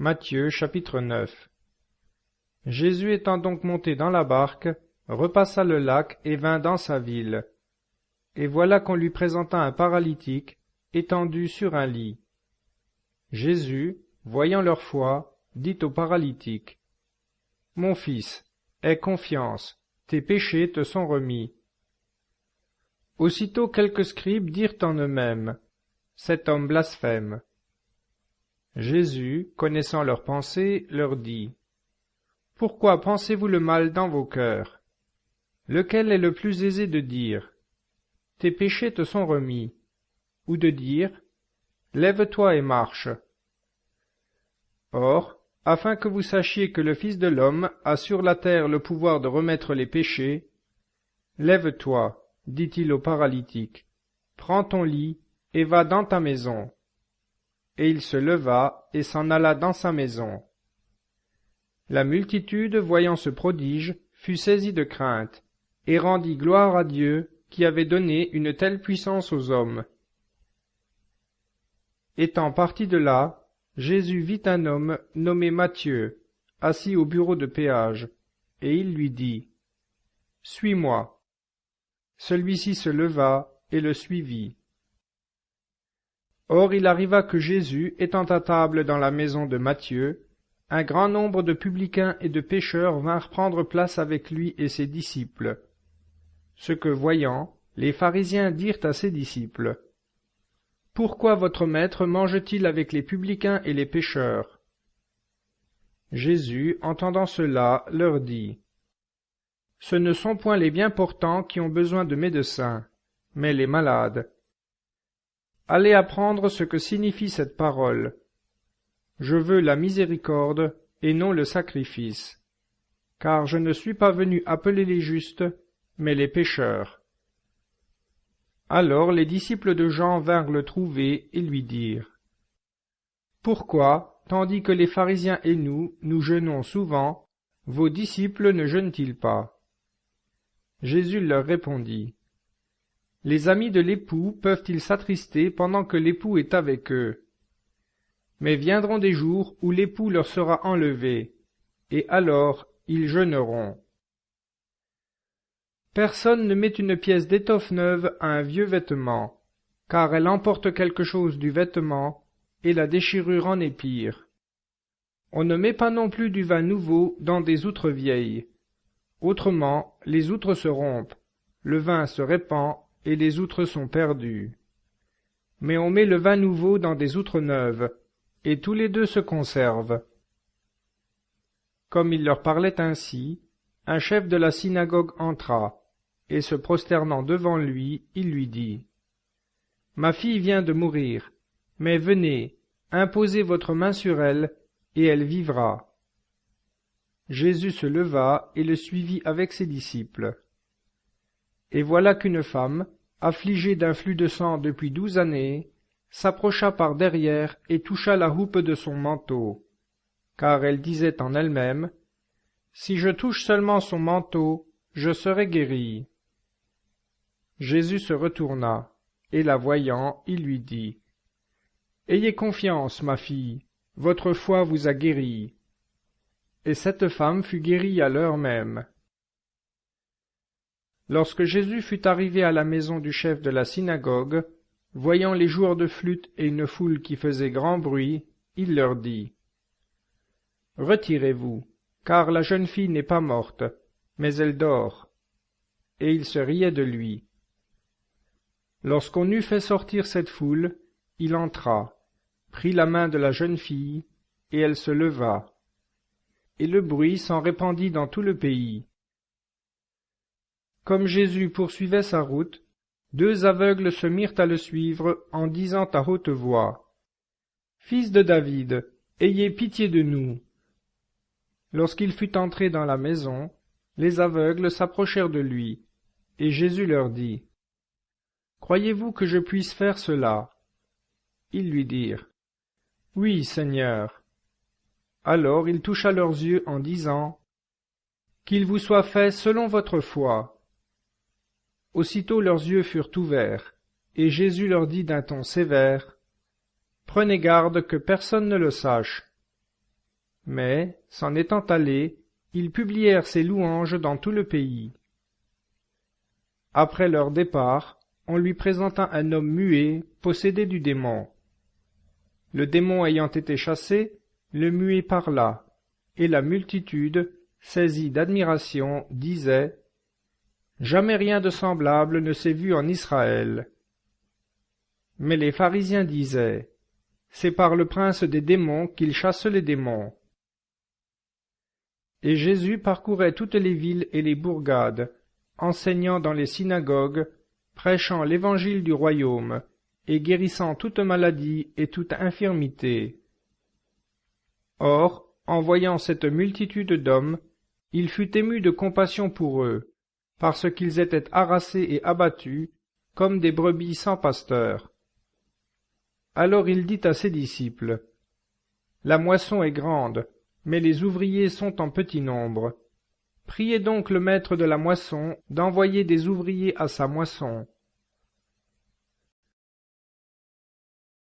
Matthieu chapitre 9. Jésus étant donc monté dans la barque, repassa le lac et vint dans sa ville. Et voilà qu'on lui présenta un paralytique, étendu sur un lit. Jésus, voyant leur foi, dit au paralytique, « Mon fils, aie confiance, tes péchés te sont remis. » Aussitôt quelques scribes dirent en eux-mêmes, « Cet homme blasphème. » Jésus, connaissant leurs pensées, leur dit, « Pourquoi pensez-vous le mal dans vos cœurs? Lequel est le plus aisé de dire, « Tes péchés te sont remis » ou de dire, « Lève-toi et marche » ? Or, afin que vous sachiez que le Fils de l'homme a sur la terre le pouvoir de remettre les péchés, « Lève-toi, dit-il au paralytique, prends ton lit et va dans ta maison. » Et il se leva et s'en alla dans sa maison. La multitude, voyant ce prodige, fut saisie de crainte, et rendit gloire à Dieu qui avait donné une telle puissance aux hommes. Étant parti de là, Jésus vit un homme nommé Matthieu, assis au bureau de péage, et il lui dit, « Suis-moi. » Celui-ci se leva et le suivit. Or il arriva que Jésus, étant à table dans la maison de Matthieu, un grand nombre de publicains et de pécheurs vinrent prendre place avec lui et ses disciples. Ce que voyant, les pharisiens dirent à ses disciples, « Pourquoi votre maître mange-t-il avec les publicains et les pécheurs ?» Jésus, entendant cela, leur dit, « Ce ne sont point les bien portants qui ont besoin de médecins, mais les malades. Allez apprendre ce que signifie cette parole. Je veux la miséricorde et non le sacrifice, car je ne suis pas venu appeler les justes, mais les pécheurs. » Alors les disciples de Jean vinrent le trouver et lui dirent, « Pourquoi, tandis que les pharisiens et nous jeûnons souvent, vos disciples ne jeûnent-ils pas ?» Jésus leur répondit, « Les amis de l'époux peuvent-ils s'attrister pendant que l'époux est avec eux? Mais viendront des jours où l'époux leur sera enlevé, et alors ils jeûneront. Personne ne met une pièce d'étoffe neuve à un vieux vêtement, car elle emporte quelque chose du vêtement, et la déchirure en est pire. On ne met pas non plus du vin nouveau dans des outres vieilles. Autrement, les outres se rompent, le vin se répand, et les outres sont perdues. Mais on met le vin nouveau dans des outres neuves, et tous les deux se conservent. » Comme il leur parlait ainsi, un chef de la synagogue entra, et se prosternant devant lui, il lui dit, « Ma fille vient de mourir, mais venez, imposez votre main sur elle, et elle vivra. » Jésus se leva et le suivit avec ses disciples. Et voilà qu'une femme, affligée d'un flux de sang depuis 12 années, s'approcha par derrière et toucha la houppe de son manteau, car elle disait en elle-même, « Si je touche seulement son manteau, je serai guérie. » Jésus se retourna, et la voyant, il lui dit, « Ayez confiance, ma fille, votre foi vous a guérie. » Et cette femme fut guérie à l'heure même. Lorsque Jésus fut arrivé à la maison du chef de la synagogue, voyant les joueurs de flûte et une foule qui faisait grand bruit, il leur dit, « Retirez-vous, car la jeune fille n'est pas morte, mais elle dort. » Et il se riait de lui. Lorsqu'on eut fait sortir cette foule, il entra, prit la main de la jeune fille, et elle se leva. Et le bruit s'en répandit dans tout le pays. Comme Jésus poursuivait sa route, 2 aveugles se mirent à le suivre en disant à haute voix, « Fils de David, ayez pitié de nous. » Lorsqu'il fut entré dans la maison, les aveugles s'approchèrent de lui, et Jésus leur dit, « Croyez-vous que je puisse faire cela ?» Ils lui dirent, « Oui, Seigneur. » Alors il toucha leurs yeux en disant, « Qu'il vous soit fait selon votre foi. » Aussitôt leurs yeux furent ouverts, et Jésus leur dit d'un ton sévère, « Prenez garde que personne ne le sache. » Mais, s'en étant allés, ils publièrent ses louanges dans tout le pays. Après leur départ, on lui présenta un homme muet, possédé du démon. Le démon ayant été chassé, le muet parla, et la multitude, saisie d'admiration, disait « Jamais rien de semblable ne s'est vu en Israël. » Mais les pharisiens disaient « C'est par le prince des démons qu'il chasse les démons. » Et Jésus parcourait toutes les villes et les bourgades, enseignant dans les synagogues, prêchant l'évangile du royaume, et guérissant toute maladie et toute infirmité. Or, en voyant cette multitude d'hommes, il fut ému de compassion pour eux, parce qu'ils étaient harassés et abattus, comme des brebis sans pasteur. Alors il dit à ses disciples, « La moisson est grande, mais les ouvriers sont en petit nombre. Priez donc le maître de la moisson d'envoyer des ouvriers à sa moisson. »